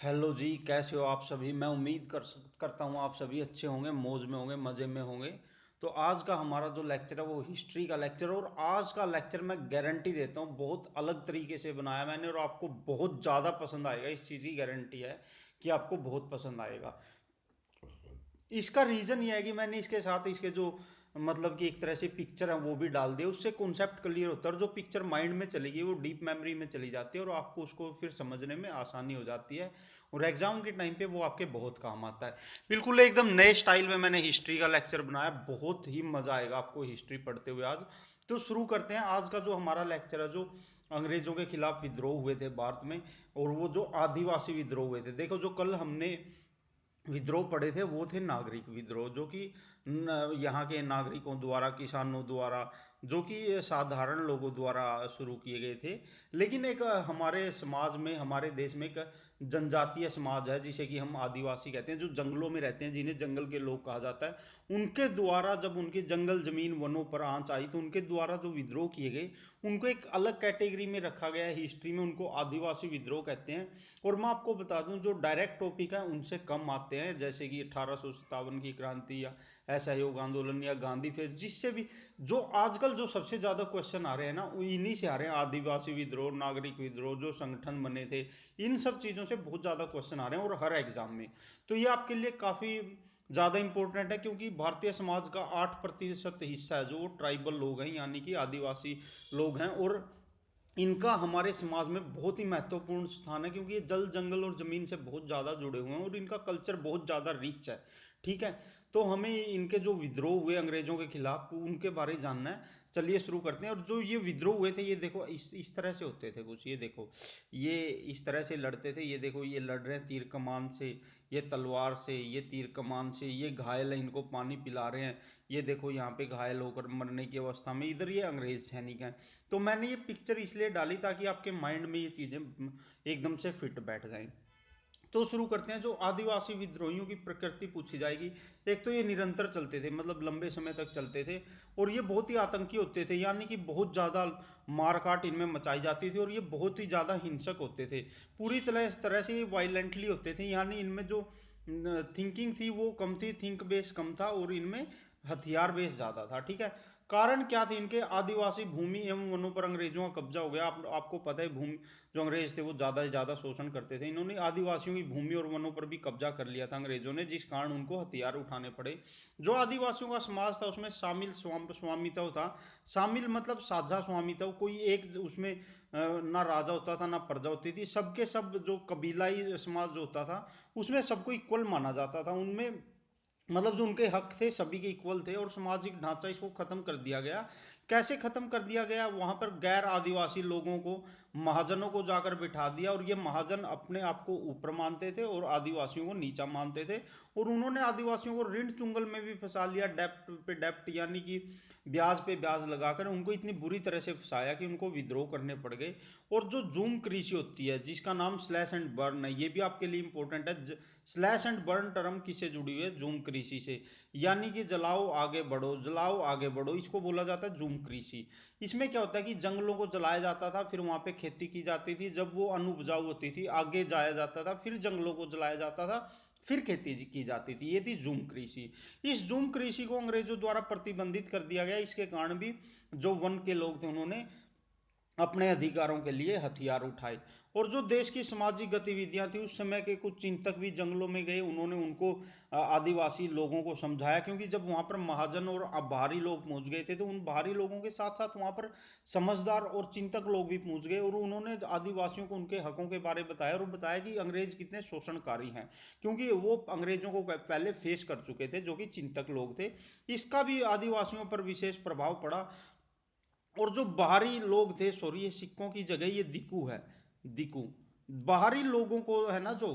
Hello जी, कैसे हो आप सभी। मैं उम्मीद करता हूँ आप सभी अच्छे होंगे, मौज में होंगे, मज़े में होंगे। तो आज का हमारा जो लेक्चर है वो हिस्ट्री का लेक्चर है, और आज का लेक्चर मैं गारंटी देता हूँ बहुत अलग तरीके से बनाया मैंने, और आपको बहुत ज़्यादा पसंद आएगा। इस चीज़ की गारंटी है कि आपको बहुत पसंद आएगा। इसका रीज़न ये है कि मैंने इसके साथ इसके जो मतलब कि एक तरह से पिक्चर है वो भी डाल दिया। उससे कॉन्सेप्ट क्लियर होता है, और जो पिक्चर माइंड में चलेगी वो डीप मेमोरी में चली जाती है, और आपको उसको फिर समझने में आसानी हो जाती है, और एग्जाम के टाइम पे वो आपके बहुत काम आता है। बिल्कुल एकदम नए स्टाइल में मैंने हिस्ट्री का लेक्चर बनाया, बहुत ही मज़ा आएगा आपको हिस्ट्री पढ़ते हुए आज। तो शुरू करते हैं आज का जो हमारा लेक्चर है, जो अंग्रेज़ों के खिलाफ विद्रोह हुए थे भारत में, और वो जो आदिवासी विद्रोह हुए थे। देखो, जो कल हमने विद्रोह पड़े थे वो थे नागरिक विद्रोह, जो कि यहाँ के नागरिकों द्वारा, किसानों द्वारा, जो कि साधारण लोगों द्वारा शुरू किए गए थे। लेकिन एक हमारे समाज में, हमारे देश में एक जनजातीय समाज है जिसे कि हम आदिवासी कहते हैं, जो जंगलों में रहते हैं, जिन्हें जंगल के लोग कहा जाता है। उनके द्वारा जब उनके जंगल जमीन वनों पर आंच आई, तो उनके द्वारा जो विद्रोह किए गए उनको एक अलग कैटेगरी में रखा गया है हिस्ट्री में, उनको आदिवासी विद्रोह कहते हैं। और मैं आपको बता दूं, जो डायरेक्ट टॉपिक है उनसे कम आते हैं, जैसे कि 1857 की क्रांति, या असहयोग आंदोलन, या गांधी फेज, जिससे भी जो आजकल जो सबसे ज़्यादा क्वेश्चन आ रहे हैं ना, वो इन्हीं से आ रहे हैं। आदिवासी विद्रोह, नागरिक विद्रोह, जो संगठन बने थे, इन सब चीज़ों से बहुत ज़्यादा क्वेश्चन आ रहे हैं, और हर एग्जाम में। तो ये आपके लिए काफ़ी ज़्यादा इंपॉर्टेंट है, क्योंकि भारतीय समाज का 8% हिस्सा है जो ट्राइबल लोग हैं, यानी कि आदिवासी लोग हैं। और इनका हमारे समाज में बहुत ही महत्वपूर्ण स्थान है, क्योंकि ये जल जंगल और ज़मीन से बहुत ज़्यादा जुड़े हुए हैं, और इनका कल्चर बहुत ज़्यादा रिच है। ठीक है। तो हमें इनके जो विद्रोह हुए अंग्रेज़ों के खिलाफ, उनके बारे में जानना है। चलिए शुरू करते हैं। और जो ये विद्रोह हुए थे, ये देखो इस तरह से होते थे कुछ। ये देखो, ये इस तरह से लड़ते थे। ये देखो, ये लड़ रहे हैं तीर कमान से, ये तलवार से, ये तीर कमान से, ये घायल है, इनको पानी पिला रहे हैं। ये देखो, यहाँ पे घायल होकर मरने की अवस्था में, इधर ये अंग्रेज सैनिक हैं। तो मैंने ये पिक्चर इसलिए डाली ताकि आपके माइंड में ये चीज़ें एकदम से फिट बैठ जाएं। तो शुरू करते हैं। जो आदिवासी विद्रोहियों की प्रकृति पूछी जाएगी। एक तो ये निरंतर चलते थे, मतलब लंबे समय तक चलते थे, और ये बहुत ही आतंकी होते थे, यानी कि बहुत ज़्यादा मारकाट इनमें मचाई जाती थी, और ये बहुत ही ज़्यादा हिंसक होते थे। पूरी तरह से ये वायलेंटली होते थे, यानी इनमें जो थिंकिंग थी वो कम थी, थिंक बेस कम था, और इनमें हथियार बेस ज़्यादा था। ठीक है। कारण क्या थे इनके? आदिवासी भूमि एवं वनों पर अंग्रेजों का कब्जा हो गया। आपको पता है, भूमि जो अंग्रेज थे वो ज़्यादा से ज़्यादा शोषण करते थे। इन्होंने आदिवासियों की भूमि और वनों पर भी कब्जा कर लिया था अंग्रेजों ने, जिस कारण उनको हथियार उठाने पड़े। जो आदिवासियों का समाज था उसमें शामिल स्वामित्व था। शामिल मतलब साझा स्वामित्व, कोई एक उसमें ना राजा होता था ना प्रजा होती थी। सबके सब जो कबीलाई समाज जो होता था उसमें सबको इक्वल माना जाता था। उनमें मतलब जो उनके हक थे सभी के इक्वल थे, और सामाजिक ढांचा इसको खत्म कर दिया गया। कैसे खत्म कर दिया गया? वहां पर गैर आदिवासी लोगों को, महाजनों को जाकर बिठा दिया, और ये महाजन अपने आप को ऊपर मानते थे और आदिवासियों को नीचा मानते थे। और उन्होंने आदिवासियों को ऋण चुंगल में भी फंसा लिया, डेप्ट पे डेप्ट, यानी कि ब्याज पे ब्याज लगाकर उनको इतनी बुरी तरह से फंसाया कि उनको विद्रोह करने पड़ गए। और जो जूम कृषि होती है, जिसका नाम स्लैश एंड बर्न है, ये भी आपके लिए इंपॉर्टेंट है। स्लैश एंड बर्न टर्म किससे जुड़ी हुई है? जूम कृषि से। यानी कि जलाओ आगे बढ़ो, जलाओ आगे बढ़ो, इसको बोला जाता है जूम कृषि। इसमें क्या होता है कि जंगलों को जलाया जाता था, फिर वहां पे खेती की जाती थी। जब वो अनुपजाऊ होती थी आगे जाया जाता था, फिर जंगलों को जलाया जाता था, फिर खेती की जाती थी। ये थी जूम कृषि। इस जूम कृषि को अंग्रेजों द्वारा प्रतिबंधित कर दिया गया। इसके कारण भी जो वन के लोग थे उन्होंने अपने अधिकारों के लिए हथियार उठाए। और जो देश की सामाजिक गतिविधियां थी, उस समय के कुछ चिंतक भी जंगलों में गए। उन्होंने उनको आदिवासी लोगों को समझाया, क्योंकि जब वहां पर महाजन और बाहरी लोग पहुंच गए थे, तो उन बाहरी लोगों के साथ साथ वहां पर समझदार और चिंतक लोग भी पहुंच गए, और उन्होंने आदिवासियों को उनके हकों के बारे में बताया, और बताया कि अंग्रेज कितने शोषणकारी हैं, क्योंकि वो अंग्रेजों को पहले फेस कर चुके थे, जो कि चिंतक लोग थे। इसका भी आदिवासियों पर विशेष प्रभाव पड़ा। और जो बाहरी लोग थे, सॉरी, ये सिक्कों की जगह ये दिकू है, दिकू। बाहरी लोगों को है ना, जो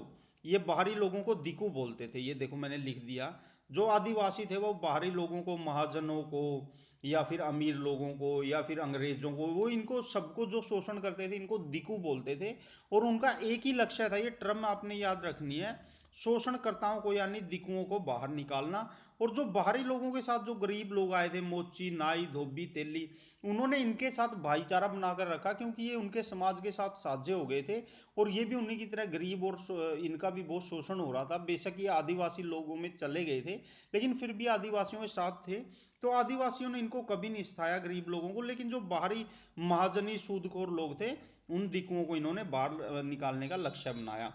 ये बाहरी लोगों को दिकू बोलते थे। ये देखो मैंने लिख दिया। जो आदिवासी थे वो बाहरी लोगों को, महाजनों को, या फिर अमीर लोगों को, या फिर अंग्रेजों को, वो इनको सबको जो शोषण करते थे इनको दिकू बोलते थे। और उनका एक ही लक्ष्य था, ये टर्म आपने याद रखनी है, शोषणकर्ताओं को यानी दिकुओं को बाहर निकालना। और जो बाहरी लोगों के साथ जो गरीब लोग आए थे, मोची, नाई, धोबी, तेली, उन्होंने इनके साथ भाईचारा बनाकर रखा, क्योंकि ये उनके समाज के साथ साझे हो गए थे और ये भी उन्हीं की तरह गरीब, और इनका भी बहुत शोषण हो रहा था। बेशक ये आदिवासी लोगों में चले गए थे, लेकिन फिर भी आदिवासियों के साथ थे। तो आदिवासियों ने इनको कभी नहीं सताया, गरीब लोगों को। लेकिन जो बाहरी महाजनी सूदखोर लोग थे, उन दिकुओं को इन्होंने बाहर निकालने का लक्ष्य बनाया।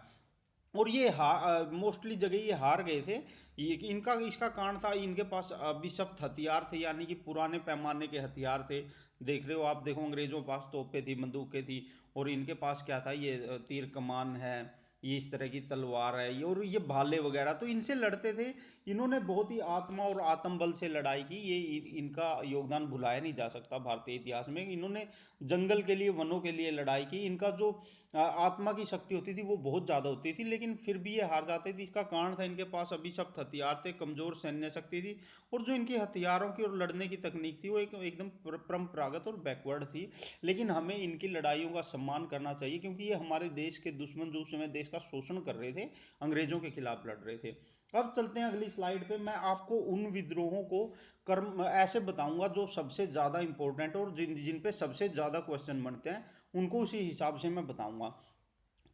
और ये मोस्टली जगह ये हार गए थे। ये इनका इसका कारण था, इनके पास अभिशप्त हथियार थे, यानी कि पुराने पैमाने के हथियार थे। देख रहे हो आप, देखो अंग्रेजों के पास तोपें थी, बंदूकें थी, और इनके पास क्या था, ये तीर कमान है, ये इस तरह की तलवार है, ये और ये भाले वगैरह, तो इनसे लड़ते थे। इन्होंने बहुत ही आत्मा और आत्मबल से लड़ाई की। ये इनका योगदान भुलाया नहीं जा सकता भारतीय इतिहास में। इन्होंने जंगल के लिए, वनों के लिए लड़ाई की। इनका जो आत्मा की शक्ति होती थी वो बहुत ज़्यादा होती थी, लेकिन फिर भी ये हार जाते थे। इसका कारण था, इनके पास अभिशप्त हथियार थे, कमज़ोर सैन्य शक्ति थी, और जो इनकी हथियारों की और लड़ने की तकनीक थी वो एकदम परंपरागत और बैकवर्ड थी। लेकिन हमें इनकी लड़ाइयों का सम्मान करना चाहिए, क्योंकि ये हमारे देश के दुश्मन जो उस समय देश का शोषण कर रहे थे, अंग्रेजों के खिलाफ लड़ रहे थे। अब चलते हैं अगली स्लाइड पे। मैं आपको उन विद्रोहों को कर्म ऐसे बताऊंगा जो सबसे ज़्यादा इंपॉर्टेंट और जिन जिन पे सबसे ज़्यादा क्वेश्चन बनते हैं, उनको उसी हिसाब से मैं बताऊंगा।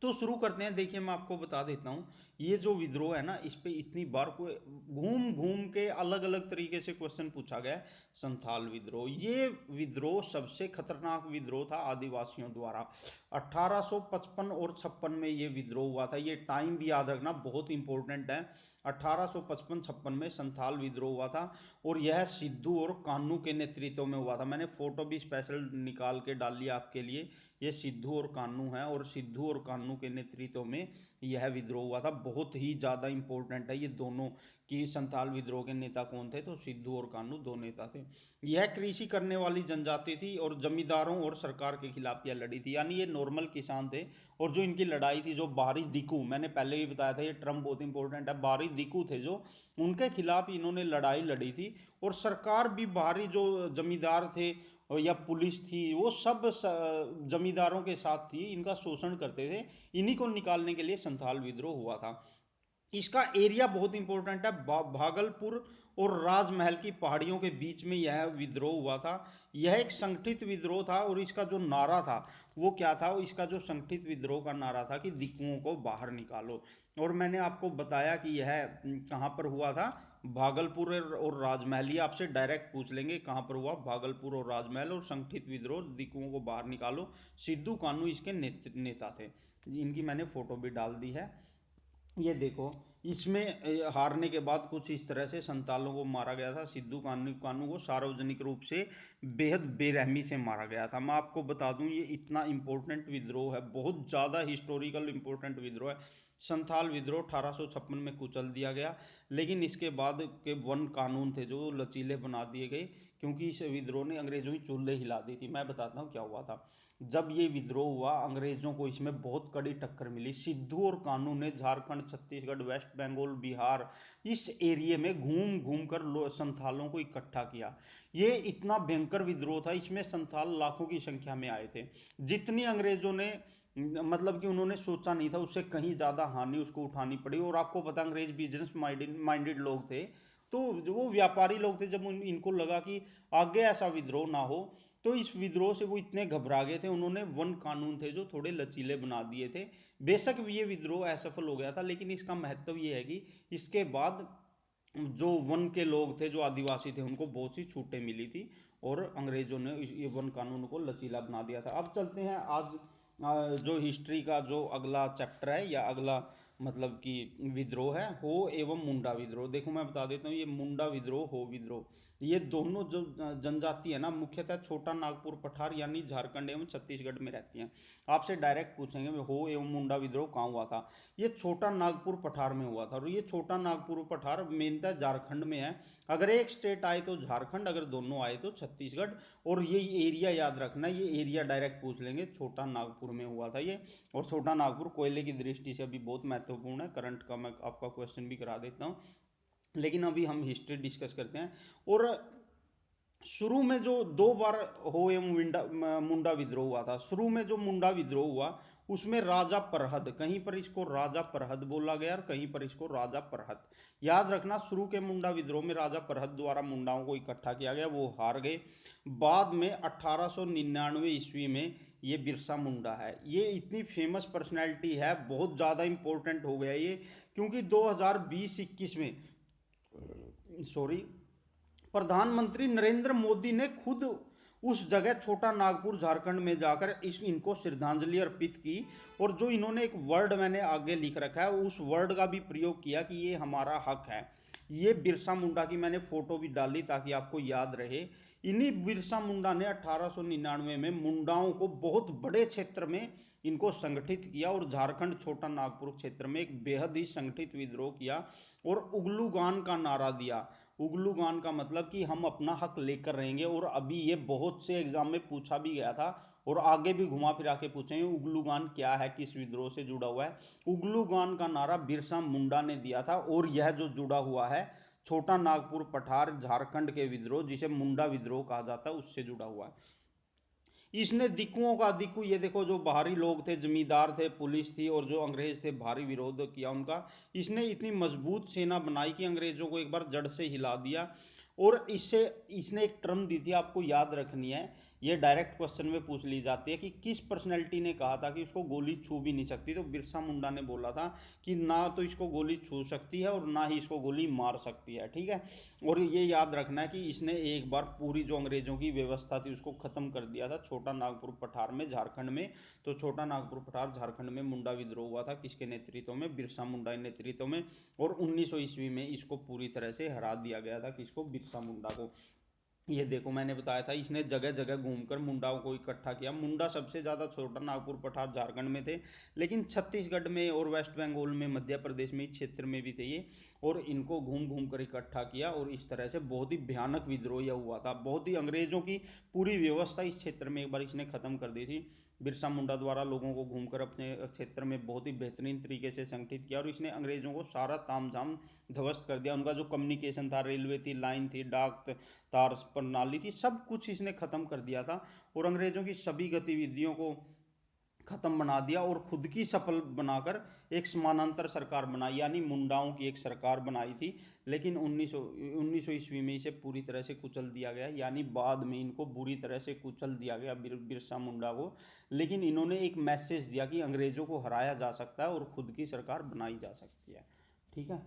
तो शुरू करते हैं। देखिए, मैं आपको बता देता हूँ, ये जो विद्रोह है ना, इस पे इतनी बार को घूम घूम के अलग अलग तरीके से क्वेश्चन पूछा गया है। संथाल विद्रोह, ये विद्रोह सबसे खतरनाक विद्रोह था आदिवासियों द्वारा। 1855 और 56 में ये विद्रोह हुआ था। ये टाइम भी याद रखना, बहुत इंपॉर्टेंट है। 1855-56 में संथाल विद्रोह हुआ था, और यह सिद्धू और कान्हू के नेतृत्व में हुआ था। मैंने फोटो भी स्पेशल निकाल के डाल लिया आपके लिए। ये सिद्धू और कान्हू हैं, और सिद्धू और कान्हू के नेतृत्व में यह विद्रोह हुआ था। बहुत ही ज़्यादा इंपॉर्टेंट है ये दोनों, कि संथाल विद्रोह के नेता कौन थे, तो सिद्धू और कान्हू दो नेता थे। यह कृषि करने वाली जनजाति थी, और जमींदारों और सरकार के खिलाफ यह लड़ी थी, यानी ये नॉर्मल किसान थे। और जो इनकी लड़ाई थी, जो बाहरी दिकू, मैंने पहले भी बताया था, ये टर्म बहुत इंपॉर्टेंट है, बाहरी दिकू थे जो, उनके खिलाफ इन्होंने लड़ाई लड़ी थी। और सरकार भी, बाहरी जो जमींदार थे और या पुलिस थी, वो सब जमींदारों के साथ थी, इनका शोषण करते थे। इन्हीं को निकालने के लिए संथाल विद्रोह हुआ था। इसका एरिया बहुत इंपॉर्टेंट है। भागलपुर और राजमहल की पहाड़ियों के बीच में यह विद्रोह हुआ था। यह एक संगठित विद्रोह था, और इसका जो नारा था वो क्या था, इसका जो संगठित विद्रोह का नारा था कि दिकुओं को बाहर निकालो। और मैंने आपको बताया कि यह कहाँ पर हुआ था, भागलपुर और राजमहल। ये आपसे डायरेक्ट पूछ लेंगे कहाँ पर हुआ, भागलपुर और राजमहल। और संगठित विद्रोह, दिकुओं को बाहर निकालो, सिद्धू कान्हू इसके नेता थे। इनकी मैंने फोटो भी डाल दी है, ये देखो। इसमें हारने के बाद कुछ इस तरह से संतालों को मारा गया था। सिद्धू कान्हू कान्हू को सार्वजनिक रूप से बेहद बेरहमी से मारा गया था। मैं आपको बता दूं, ये इतना इम्पोर्टेंट विद्रोह है, बहुत ज़्यादा हिस्टोरिकल इम्पोर्टेंट विद्रोह है। संथाल विद्रोह 1856 में कुचल दिया गया, लेकिन इसके बाद के वन कानून थे जो लचीले बना दिए गए, क्योंकि इस विद्रोह ने अंग्रेजों की चूल्हे हिला दी थी। मैं बताता हूँ क्या हुआ था। जब ये विद्रोह हुआ, अंग्रेजों को इसमें बहुत कड़ी टक्कर मिली। सिद्धू और कान्हू ने झारखंड, छत्तीसगढ़, वेस्ट बंगाल, बिहार, इस एरिए में घूम घूम कर संथालों को इकट्ठा किया। ये इतना भयंकर विद्रोह था, इसमें संथाल लाखों की संख्या में आए थे। जितनी अंग्रेजों ने, मतलब कि उन्होंने सोचा नहीं था, उससे कहीं ज़्यादा हानि उसको उठानी पड़ी। और आपको पता, अंग्रेज बिजनेस माइंडेड लोग थे, तो जो वो व्यापारी लोग थे, जब इनको लगा कि आगे ऐसा विद्रोह ना हो, तो इस विद्रोह से वो इतने घबरा गए थे, उन्होंने वन कानून थे जो थोड़े लचीले बना दिए थे। बेशक ये विद्रोह असफल हो गया था, लेकिन इसका महत्व ये है कि इसके बाद जो वन के लोग थे, जो आदिवासी थे, उनको बहुत सी छूटें मिली थी, और अंग्रेजों ने ये वन कानून को लचीला बना दिया था। अब चलते हैं आज जो हिस्ट्री का जो अगला चैप्टर है, या अगला मतलब कि विद्रोह है, हो एवं मुंडा विद्रोह। देखो, मैं बता देता हूँ, ये मुंडा विद्रोह, हो विद्रोह, ये दोनों जो जनजाति है ना, मुख्यतः छोटा नागपुर पठार यानी झारखंड एवं छत्तीसगढ़ में रहती हैं। आपसे डायरेक्ट पूछेंगे हो एवं मुंडा विद्रोह कहाँ हुआ था। ये छोटा नागपुर पठार में हुआ था, और ये छोटा नागपुर पठार मेनतः झारखंड में है। अगर एक स्टेट आए तो झारखंड, अगर दोनों आए तो छत्तीसगढ़। और ये एरिया याद रखना, ये एरिया डायरेक्ट पूछ लेंगे, छोटा नागपुर में हुआ था ये। और छोटा नागपुर कोयले की दृष्टि से अभी बहुत महत्वपूर्ण है, करंट का मैं आपका क्वेश्चन भी करा देता हूँ। लेकिन अभी हम हिस्ट्री डिस्कस करते हैं। और शुरू में जो दो बार हो एवं मुंडा विद्रोह हुआ था, शुरू में जो मुंडा विद्रोह हुआ उसमें राजा परहद, कहीं पर इसको राजा परहद बोला गया और कहीं पर इसको राजा परहद। याद रखना, शुरू के मुंडा विद्रोह में राजा परहद द्वारा मुंडाओं को इकट्ठा किया गया, वो हार गए। बाद में 1899 ईस्वी में ये बिरसा मुंडा है। ये इतनी फेमस पर्सनैलिटी है, बहुत ज़्यादा इंपॉर्टेंट हो गया ये, क्योंकि 2020-21 में सॉरी प्रधानमंत्री नरेंद्र मोदी ने खुद उस जगह छोटा नागपुर झारखंड में जाकर इनको श्रद्धांजलि अर्पित की। और जो इन्होंने एक वर्ड मैंने आगे लिख रखा है, उस वर्ड का भी प्रयोग किया कि ये हमारा हक है। ये बिरसा मुंडा की मैंने फोटो भी डाली ताकि आपको याद रहे। इन्हीं बिरसा मुंडा ने 1899 में मुंडाओं को बहुत बड़े क्षेत्र में इनको संगठित किया और झारखंड छोटा नागपुर क्षेत्र में एक बेहद ही संगठित विद्रोह किया और उगलूगान का नारा दिया। उगलूगान का मतलब कि हम अपना हक लेकर रहेंगे। और अभी ये बहुत से एग्जाम में पूछा भी गया था और आगे भी घुमा फिरा के पूछेंगे उगलूगान क्या है, किस विद्रोह से जुड़ा हुआ है। उगलूगान का नारा बिरसा मुंडा ने दिया था और यह जो जुड़ा हुआ है छोटा नागपुर पठार झारखंड के विद्रोह, जिसे मुंडा विद्रोह कहा जाता है, उससे जुड़ा हुआ है। इसने दिक्कुओं का, दिक्कु ये देखो जो बाहरी लोग थे, जमींदार थे, पुलिस थी और जो अंग्रेज थे, भारी विरोध किया उनका। इसने इतनी मजबूत सेना बनाई कि अंग्रेजों को एक बार जड़ से हिला दिया। और इससे इसने एक टर्म दी थी, आपको याद रखनी है, ये डायरेक्ट क्वेश्चन में पूछ ली जाती है कि किस पर्सनैलिटी ने कहा था कि उसको गोली छू भी नहीं सकती। तो बिरसा मुंडा ने बोला था कि ना तो इसको गोली छू सकती है और ना ही इसको गोली मार सकती है, ठीक है। और ये याद रखना है कि इसने एक बार पूरी जो अंग्रेजों की व्यवस्था थी उसको खत्म कर दिया था छोटा नागपुर पठार में झारखंड में। तो छोटा नागपुर पठार झारखंड में मुंडा विद्रोह हुआ था, किसके नेतृत्व में? बिरसा मुंडा के नेतृत्व में। और 1900 ईस्वी में इसको पूरी तरह से हरा दिया गया था, किसको? बिरसा मुंडा को। ये देखो मैंने बताया था, इसने जगह जगह घूमकर मुंडाओं को इकट्ठा किया। मुंडा सबसे ज़्यादा छोटा नागपुर पठार झारखंड में थे, लेकिन छत्तीसगढ़ में और वेस्ट बंगाल में, मध्य प्रदेश में, इस क्षेत्र में भी थे ये। और इनको घूम घूम कर इकट्ठा किया और इस तरह से बहुत ही भयानक विद्रोह यह हुआ था। बहुत ही अंग्रेजों की पूरी व्यवस्था इस क्षेत्र में एक बार इसने खत्म कर दी थी। बिरसा मुंडा द्वारा लोगों को घूमकर अपने क्षेत्र में बहुत ही बेहतरीन तरीके से संगठित किया और इसने अंग्रेजों को सारा तामझाम ध्वस्त कर दिया। उनका जो कम्युनिकेशन था, रेलवे थी, लाइन थी, डाक तार प्रणाली थी, सब कुछ इसने ख़त्म कर दिया था और अंग्रेज़ों की सभी गतिविधियों को ख़त्म बना दिया और खुद की सफल बनाकर एक समानांतर सरकार बनाई, यानी मुंडाओं की एक सरकार बनाई थी। लेकिन 1900 ईस्वी में इसे पूरी तरह से कुचल दिया गया, यानी बाद में इनको बुरी तरह से कुचल दिया गया बिरसा मुंडा को। लेकिन इन्होंने एक मैसेज दिया कि अंग्रेज़ों को हराया जा सकता है और खुद की सरकार बनाई जा सकती है, ठीक है।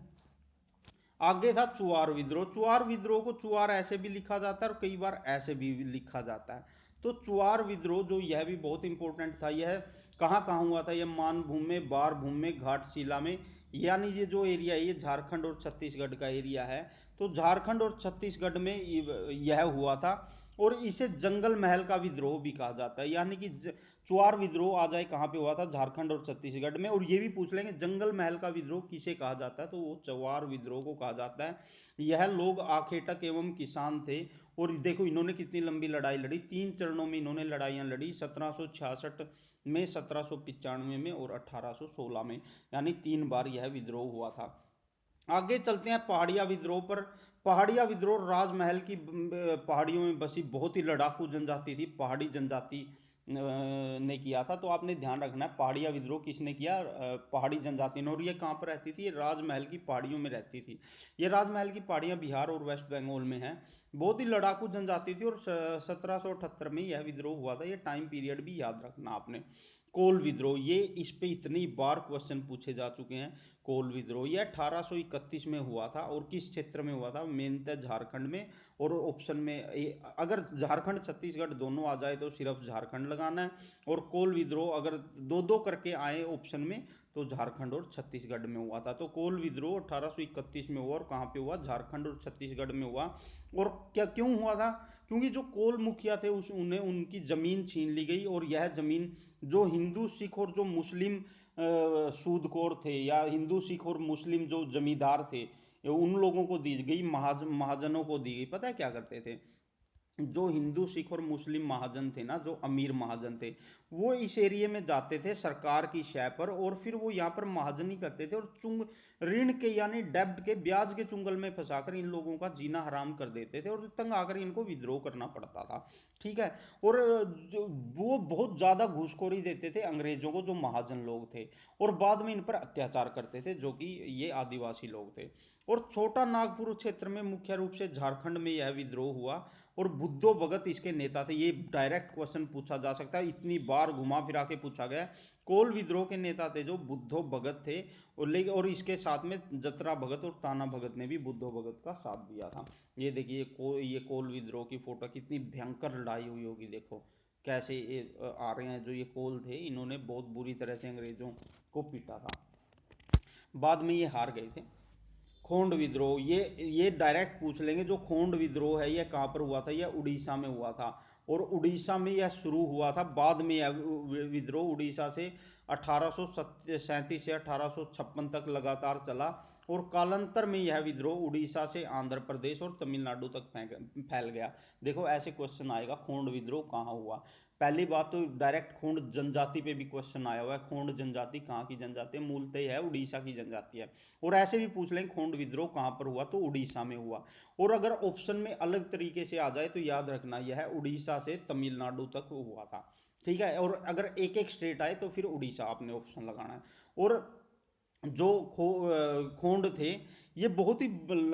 आगे था चुआर विद्रोह। चुआर विद्रोह को चुआर ऐसे भी लिखा जाता है और कई बार ऐसे भी लिखा जाता है। तो चुआर विद्रोह जो, यह भी बहुत इंपॉर्टेंट था। यह कहाँ कहाँ हुआ था? यह मानभूमि में, बारभूमि में, घाटशिला में, यानी ये जो एरिया है ये झारखंड और छत्तीसगढ़ का एरिया है। तो झारखंड और छत्तीसगढ़ में यह हुआ था और इसे जंगल महल का विद्रोह भी कहा जाता है। यानी कि चुआर विद्रोह आ जाए कहाँ पे हुआ था? झारखंड और छत्तीसगढ़ में। और ये भी पूछ लेंगे जंगल महल का विद्रोह किसे कहा जाता है? तो वो चुआर विद्रोह को कहा जाता है। यह लोग आखेटक एवं किसान थे और देखो इन्होंने कितनी लंबी लड़ाई लड़ी, 3 चरणों में इन्होंने लड़ाइयाँ लड़ी, 1766 में, 1795 में और 1816 में, यानी 3 बार यह विद्रोह हुआ था। आगे चलते हैं पहाड़िया विद्रोह पर। पहाड़िया विद्रोह राजमहल की पहाड़ियों में बसी बहुत ही लड़ाकू जनजाति थी, पहाड़ी जनजाति ने किया था। तो आपने ध्यान रखना है पहाड़िया विद्रोह किसने किया? पहाड़ी जनजाति ने। और ये कहाँ पर रहती थी? ये राजमहल की पहाड़ियों में रहती थी। ये राजमहल की पहाड़ियाँ बिहार और वेस्ट बंगाल में हैं। बहुत ही लड़ाकू जनजाति थी और 1778 में यह विद्रोह हुआ था। ये टाइम पीरियड भी याद रखना आपने। कोल विद्रोह, ये इस पे इतनी बार क्वेश्चन पूछे जा चुके हैं। कोल विद्रोह ये 1831 में हुआ था और किस क्षेत्र में हुआ था? मेनतः झारखंड में। और ऑप्शन में अगर झारखंड छत्तीसगढ़ दोनों आ जाए तो सिर्फ झारखंड लगाना है। और कोल विद्रोह अगर दो दो करके आए ऑप्शन में तो झारखंड और छत्तीसगढ़ में हुआ था। तो कोल विद्रोह 1831 में हुआ और कहाँ पे हुआ? झारखंड और छत्तीसगढ़ में हुआ। और क्या क्यों हुआ था? क्योंकि जो कोल मुखिया थे उन्हें उनकी ज़मीन छीन ली गई और यह ज़मीन जो हिंदू, सिख और जो मुस्लिम सूदखोर थे, या हिंदू, सिख और मुस्लिम जो जमींदार थे, उन लोगों को दी गई, महाजनों को दी गई। पता है क्या करते थे? जो हिंदू सिख और मुस्लिम महाजन थे ना, जो अमीर महाजन थे, वो इस एरिया में जाते थे सरकार की शय पर, और फिर वो यहाँ पर महाजनी करते थे और चुंग ऋण के यानी डेब्ट के ब्याज के चुंगल में फंसाकर इन लोगों का जीना हराम कर देते थे और तंग आकर इनको विद्रोह करना पड़ता था। ठीक है। और जो वो बहुत ज़्यादा घूसखोरी देते थे अंग्रेजों को, जो महाजन लोग थे, और बाद में इन पर अत्याचार करते थे, जो कि ये आदिवासी लोग थे। और छोटा नागपुर क्षेत्र में मुख्य रूप से झारखंड में यह विद्रोह हुआ, और बुद्धो भगत इसके नेता थे। ये डायरेक्ट क्वेश्चन पूछा जा सकता है, इतनी बार घुमा फिरा के पूछा गया। कोल विद्रोह के नेता थे जो बुद्धो भगत थे, और इसके साथ में जतरा भगत और ताना भगत ने भी बुद्धो भगत का साथ दिया था। ये देखिए ये कोल विद्रोह की फोटो, कितनी भयंकर लड़ाई हुई होगी, देखो कैसे ये आ रहे हैं। जो ये कोल थे, इन्होंने बहुत बुरी तरह से अंग्रेजों को पीटा था, बाद में ये हार गए थे। खोंड विद्रोह, ये डायरेक्ट पूछ लेंगे, जो खोंड विद्रोह है यह कहाँ पर हुआ था? यह उड़ीसा में हुआ था, और उड़ीसा में यह शुरू हुआ था। बाद में यह विद्रोह उड़ीसा से 1837 से 1856 तक लगातार चला, और कालांतर में यह विद्रोह उड़ीसा से आंध्र प्रदेश और तमिलनाडु तक फैल गया। देखो ऐसे क्वेश्चन आएगा, खोंड विद्रोह कहाँ हुआ? पहली बात तो डायरेक्ट खोंड जनजाति पे भी क्वेश्चन आया हुआ है। खोंड जनजाति कहाँ की जनजाति है? मूलतः है उड़ीसा की जनजाति है। और ऐसे भी पूछ लें खोंड विद्रोह कहाँ पर हुआ, तो उड़ीसा में हुआ। और अगर ऑप्शन में अलग तरीके से आ जाए तो याद रखना यह उड़ीसा से तमिलनाडु तक हुआ था। ठीक है। और अगर एक एक स्टेट आए तो फिर उड़ीसा आपने ऑप्शन लगाना है। और जो खोंड थे, ये बहुत ही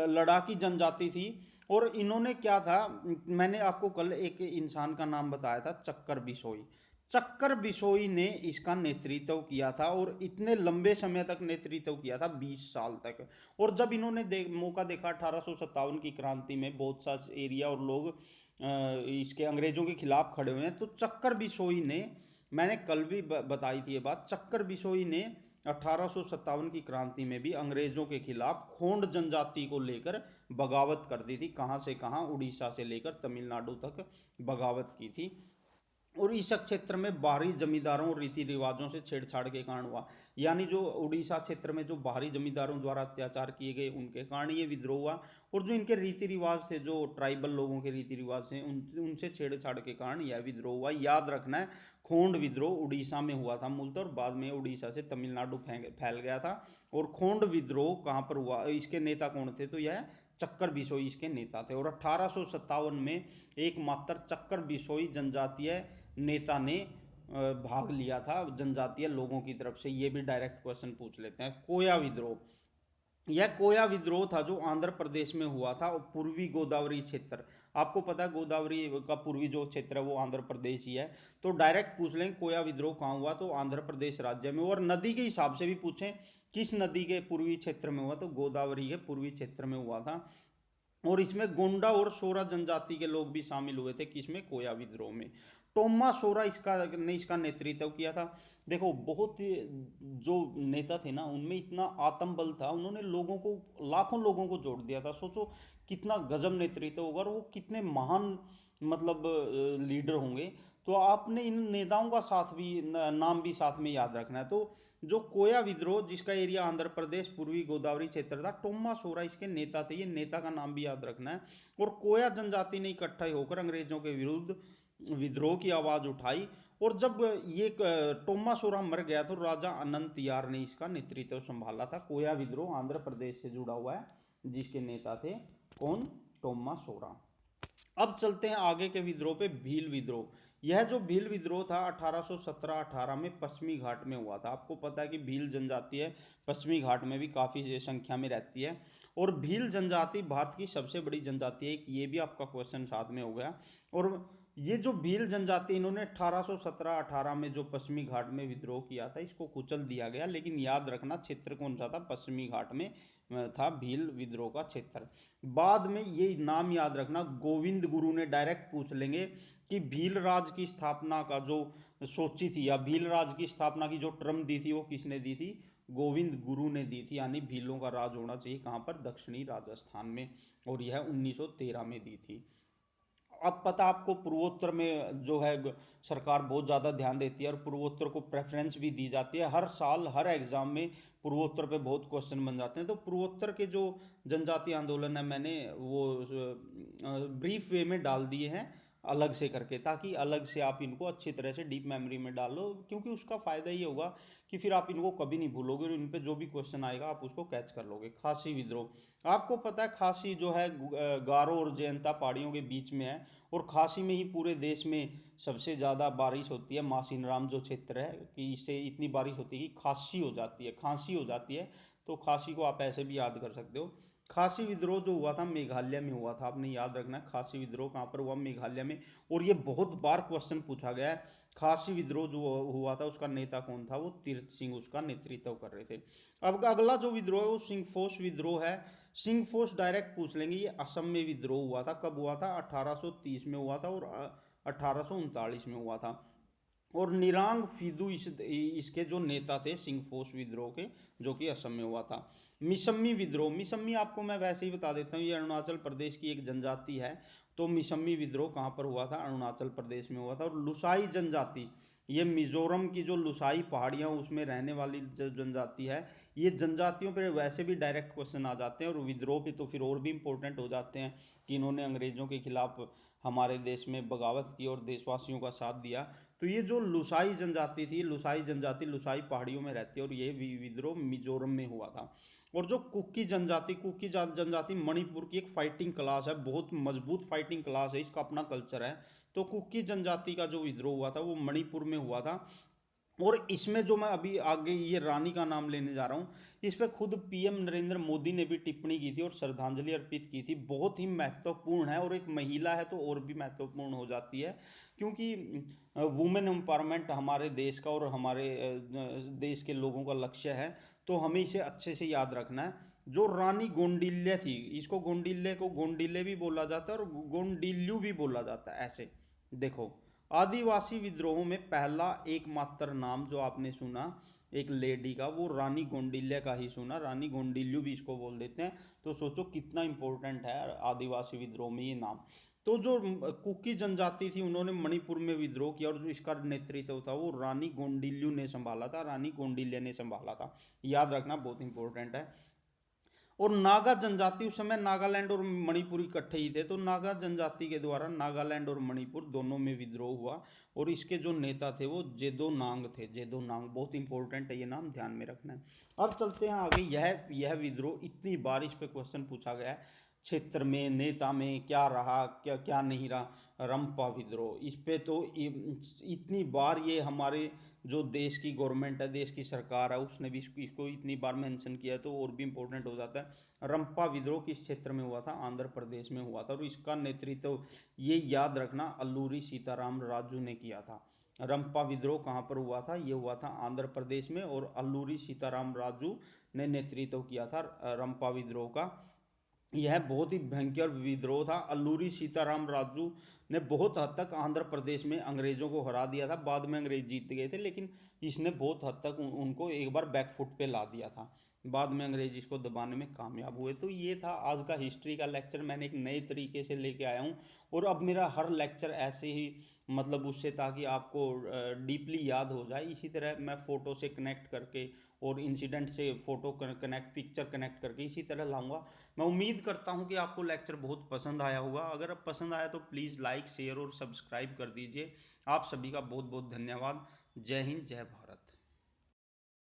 लड़ाकी जनजाति थी। और इन्होंने क्या था, मैंने आपको कल एक इंसान का नाम बताया था, चक्कर बिसोई। चक्कर बिसोई ने इसका नेतृत्व किया था, और इतने लंबे समय तक नेतृत्व किया था, 20 साल तक। और जब इन्होंने मौका देखा 1857 की क्रांति में, बहुत सा एरिया और लोग इसके अंग्रेजों के खिलाफ खड़े हुए हैं, तो चक्कर बिसोई ने, मैंने कल भी बताई थी ये बात, चक्कर बिसोई ने 1857 की क्रांति में भी अंग्रेजों के खिलाफ खोंड जनजाति को लेकर बगावत कर दी थी। कहाँ से कहाँ? उड़ीसा से लेकर तमिलनाडु तक बगावत की थी। और इस क्षेत्र में बाहरी जमींदारों और रीति रिवाजों से छेड़छाड़ के कारण हुआ। यानी जो उड़ीसा क्षेत्र में जो बाहरी जमींदारों द्वारा अत्याचार किए गए, उनके कारण ये विद्रोह हुआ। और जो इनके रीति रिवाज थे, जो ट्राइबल लोगों के रीति रिवाज थे, उनसे छेड़छाड़ के कारण यह विद्रोह हुआ। याद रखना है, खोंड विद्रोह उड़ीसा में हुआ था मूलतः, और बाद में उड़ीसा से तमिलनाडु फैल गया था। और खोंड विद्रोह कहाँ पर हुआ, इसके नेता कौन थे? तो यह चक्कर बिसोई इसके नेता थे। और 1857 में एकमात्र चक्कर बिसोई जनजातीय नेता ने भाग लिया था जनजातीय लोगों की तरफ से। ये भी डायरेक्ट क्वेश्चन पूछ लेते हैं। कोया विद्रोह, यह कोया विद्रोह था जो आंध्र प्रदेश में हुआ था, और पूर्वी गोदावरी क्षेत्र, आपको पता है गोदावरी का पूर्वी जो क्षेत्र है वो आंध्र प्रदेश ही है। तो डायरेक्ट पूछ लें कोया विद्रोह कहाँ हुआ, तो आंध्र प्रदेश राज्य में। और नदी के हिसाब से भी पूछें किस नदी के पूर्वी क्षेत्र में हुआ, तो गोदावरी के पूर्वी क्षेत्र में हुआ था। और इसमें गोंडा और सोरा जनजाति के लोग भी शामिल हुए थे, किसमें? कोया विद्रोह में। टोमा सोरा इसका नेतृत्व किया था। देखो बहुत ही जो नेता थे ना, उनमें इतना आत्मबल था, उन्होंने लोगों को, लाखों लोगों को जोड़ दिया था। सोचो कितना गजब नेतृत्व होगा, और वो कितने महान मतलब लीडर होंगे। तो आपने इन नेताओं का साथ भी नाम भी साथ में याद रखना है। तो जो कोया विद्रोह, जिसका एरिया आंध्र प्रदेश पूर्वी गोदावरी क्षेत्र था, टोमा सोरा इसके नेता थे। ये नेता का नाम भी याद रखना है। और कोया जनजाति ने इकट्ठा होकर अंग्रेजों के विरुद्ध विद्रोह की आवाज उठाई। और जब ये टोमा सोरा मर गया तो राजा अनंत यार ने इसका नेतृत्व संभाला था। कोया विद्रोह आंध्र प्रदेश से जुड़ा हुआ है, जिसके नेता थे कौन? टोमा सोरा। अब चलते हैं आगे के विद्रोह पे, भील विद्रोह। यह जो भील विद्रोह था 1817-18 में पश्चिमी घाट में हुआ था। आपको पता है कि भील जनजाति है, पश्चिमी घाट में भी काफ़ी संख्या में रहती है। और भील जनजाति भारत की सबसे बड़ी जनजाति है, ये भी आपका क्वेश्चन साथ में हो गया। और ये जो भील जनजाति, इन्होंने 1817-18 में जो पश्चिमी घाट में विद्रोह किया था, इसको कुचल दिया गया। लेकिन याद रखना क्षेत्र कौन सा था? पश्चिमी घाट में था भील विद्रोह का क्षेत्र। बाद में ये नाम याद रखना, गोविंद गुरु ने, डायरेक्ट पूछ लेंगे कि भील राज की स्थापना का जो सोची थी, या भील राज की स्थापना की जो टर्म दी थी, वो किसने दी थी? गोविंद गुरु ने दी थी। यानी भीलों का राज होना चाहिए कहाँ पर? दक्षिणी राजस्थान में। और यह 1913 में दी थी। अब पता आपको पूर्वोत्तर में जो है सरकार बहुत ज़्यादा ध्यान देती है और पूर्वोत्तर को प्रेफरेंस भी दी जाती है। हर साल हर एग्ज़ाम में पूर्वोत्तर पे बहुत क्वेश्चन बन जाते हैं। तो पूर्वोत्तर के जो जनजातीय आंदोलन है मैंने वो ब्रीफ वे में डाल दिए हैं अलग से करके, ताकि अलग से आप इनको अच्छी तरह से डीप मेमोरी में डालो, क्योंकि उसका फ़ायदा ये होगा कि फिर आप इनको कभी नहीं भूलोगे और इन पे जो भी क्वेश्चन आएगा आप उसको कैच कर लोगे। खासी विद्रोह, आपको पता है खासी जो है गारो और जयंता पहाड़ियों के बीच में है, और खासी में ही पूरे देश में सबसे ज़्यादा बारिश होती है। मासिनराम जो क्षेत्र है कि इससे इतनी बारिश होती है कि खांसी हो जाती है, खांसी हो जाती है। तो खांसी को आप ऐसे भी याद कर सकते हो। खासी विद्रोह जो हुआ था मेघालय में हुआ था, आपने याद रखना है खासी विद्रोह कहाँ पर हुआ, मेघालय में। और ये बहुत बार क्वेश्चन पूछा गया है। खासी विद्रोह जो हुआ था उसका नेता कौन था, वो तीर्थ सिंह उसका नेतृत्व कर रहे थे। अब अगला जो विद्रोह है वो सिंहफोस विद्रोह है। सिंहफोस डायरेक्ट पूछ लेंगे। ये असम में विद्रोह हुआ था, कब हुआ था, 1830 में हुआ था और 1839 में हुआ था। और निरांग फिदू इसके जो नेता थे सिंहफोस विद्रोह के, जो कि असम में हुआ था। मिसमी विद्रोह, मिसमी आपको मैं वैसे ही बता देता हूँ, ये अरुणाचल प्रदेश की एक जनजाति है। तो मिसमी विद्रोह कहाँ पर हुआ था, अरुणाचल प्रदेश में हुआ था। और लुसाई जनजाति, ये मिजोरम की जो लुसाई पहाड़ियाँ उसमें रहने वाली जो जनजाति है। ये जनजातियों पर वैसे भी डायरेक्ट क्वेश्चन आ जाते हैं, और विद्रोह भी तो फिर और भी इंपॉर्टेंट हो जाते हैं कि इन्होंने अंग्रेजों के खिलाफ हमारे देश में बगावत की और देशवासियों का साथ दिया। तो ये जो लुसाई जनजाति थी, लुसाई जनजाति लुसाई पहाड़ियों में रहती है, और ये विद्रोह मिजोरम में हुआ था। और जो कुकी जनजाति, कुकी जनजाति मणिपुर की एक फाइटिंग क्लास है, बहुत मजबूत फाइटिंग क्लास है, इसका अपना कल्चर है। तो कुकी जनजाति का जो विद्रोह हुआ था वो मणिपुर में हुआ था। और इसमें जो मैं अभी आगे ये रानी का नाम लेने जा रहा हूँ, इस पर खुद पीएम नरेंद्र मोदी ने भी टिप्पणी की थी और श्रद्धांजलि अर्पित की थी। बहुत ही महत्वपूर्ण है, और एक महिला है तो और भी महत्वपूर्ण हो जाती है, क्योंकि वुमेन एम्पावरमेंट हमारे देश का और हमारे देश के लोगों का लक्ष्य है। तो हमें इसे अच्छे से याद रखना है। जो रानी गोंडिल्य थी, इसको गोंडिल्य को गोंडिल्य भी बोला जाता है और गोंडिल्यू भी बोला जाता है ऐसे। देखो, आदिवासी विद्रोहों में पहला एकमात्र नाम जो आपने सुना एक लेडी का, वो रानी गोंडिल्य का ही सुना, रानी गोंडिल्यू भी इसको बोल देते हैं। तो सोचो कितना इंपॉर्टेंट है आदिवासी विद्रोह में ये नाम। तो जो कुकी जनजाति थी उन्होंने मणिपुर में विद्रोह किया, और जो इसका नेतृत्व था वो रानी गोंडिल्यू ने संभाला था, रानी गोंडिल्य ने संभाला था। याद रखना, बहुत इंपॉर्टेंट है। और नागा जनजाति, उस समय नागालैंड और मणिपुर इकट्ठे ही थे, तो नागा जनजाति के द्वारा नागालैंड और मणिपुर दोनों में विद्रोह हुआ। और इसके जो नेता थे वो जेदो नांग थे, जेदो नांग, बहुत इंपॉर्टेंट है ये नाम, ध्यान में रखना है। अब चलते हैं आगे। यह विद्रोह इतनी बार इस पे क्वेश्चन पूछा गया है, क्षेत्र में नेता में क्या रहा क्या क्या नहीं रहा। रंपा विद्रोह, इस पे तो इतनी बार ये हमारे जो देश की गवर्नमेंट है, देश की सरकार है, उसने भी इसको इतनी बार मेंशन किया है तो और भी इम्पोर्टेंट हो जाता है। रंपा विद्रोह किस क्षेत्र में हुआ था, आंध्र प्रदेश में हुआ था, और इसका नेतृत्व ये याद रखना अल्लूरी सीताराम राजू ने किया था। रंपा विद्रोह कहाँ पर हुआ था, ये हुआ था आंध्र प्रदेश में, और अल्लूरी सीताराम राजू ने नेतृत्व किया था रंपा विद्रोह का। यह बहुत ही भयंकर विद्रोह था। अल्लूरी सीताराम राजू ने बहुत हद तक आंध्र प्रदेश में अंग्रेजों को हरा दिया था। बाद में अंग्रेज जीत गए थे, लेकिन इसने बहुत हद तक उनको एक बार बैकफुट पे ला दिया था। बाद में अंग्रेज इसको दबाने में कामयाब हुए। तो ये था आज का हिस्ट्री का लेक्चर, मैंने एक नए तरीके से लेके आया हूँ। और अब मेरा हर लेक्चर ऐसे ही, मतलब उससे, ताकि आपको डीपली याद हो जाए, इसी तरह मैं फ़ोटो से कनेक्ट करके और इंसिडेंट से फ़ोटो कनेक्ट, पिक्चर कनेक्ट करके इसी तरह लाऊंगा। मैं उम्मीद करता हूँ कि आपको लेक्चर बहुत पसंद आया होगा। अगर अब पसंद आया तो प्लीज़ लाइक शेयर और सब्सक्राइब कर दीजिए। आप सभी का बहुत बहुत धन्यवाद। जय हिंद, जय भारत।